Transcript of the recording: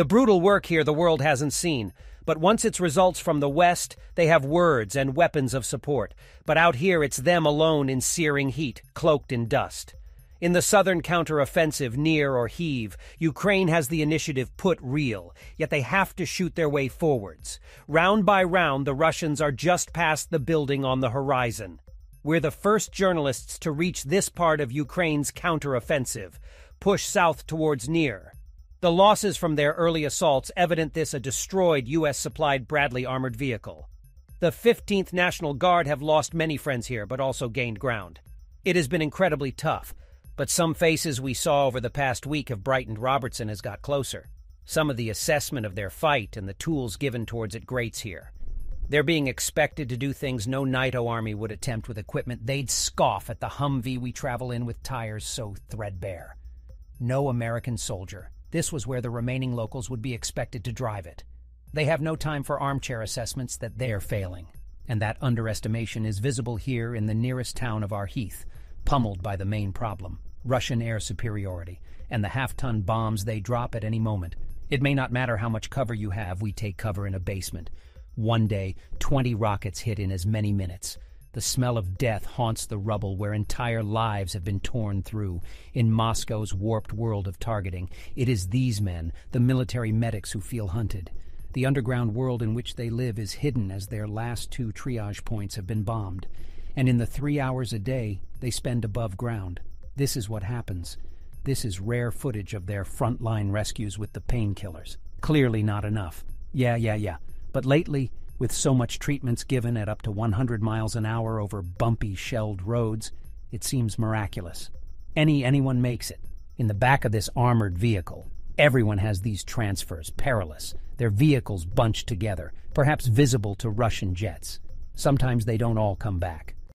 The brutal work here the world hasn't seen, but once it's results from the West, they have words and weapons of support. But out here it's them alone in searing heat, cloaked in dust. In the southern counteroffensive, near or heave, Ukraine has the initiative put real, yet they have to shoot their way forwards. Round by round, the Russians are just past the building on the horizon. We're the first journalists to reach this part of Ukraine's counteroffensive, push south towards near. The losses from their early assaults evident this a destroyed U.S.-supplied Bradley armored vehicle. The 15th National Guard have lost many friends here, but also gained ground. It has been incredibly tough. But some faces we saw over the past week have brightened Robertson as got closer. Some of the assessment of their fight and the tools given towards it grates here. They're being expected to do things no NATO army would attempt with equipment they'd scoff at the Humvee we travel in with tires so threadbare. No American soldier. This was where the remaining locals would be expected to drive it. They have no time for armchair assessments that they're failing. And that underestimation is visible here in the nearest town of our heath, pummeled by the main problem. Russian air superiority, and the half-ton bombs they drop at any moment. It may not matter how much cover you have, we take cover in a basement. One day, 20 rockets hit in as many minutes. The smell of death haunts the rubble where entire lives have been torn through. In Moscow's warped world of targeting, it is these men, the military medics, who feel hunted. The underground world in which they live is hidden as their last 2 triage points have been bombed. And in the 3 hours a day, they spend above ground. This is what happens. This is rare footage of their frontline rescues with the painkillers. Clearly not enough. Yeah. But lately, with so much treatments given at up to 100 miles an hour over bumpy, shelled roads, it seems miraculous. Anyone makes it. In the back of this armored vehicle, everyone has these transfers, perilous. Their vehicles bunched together, perhaps visible to Russian jets. Sometimes they don't all come back.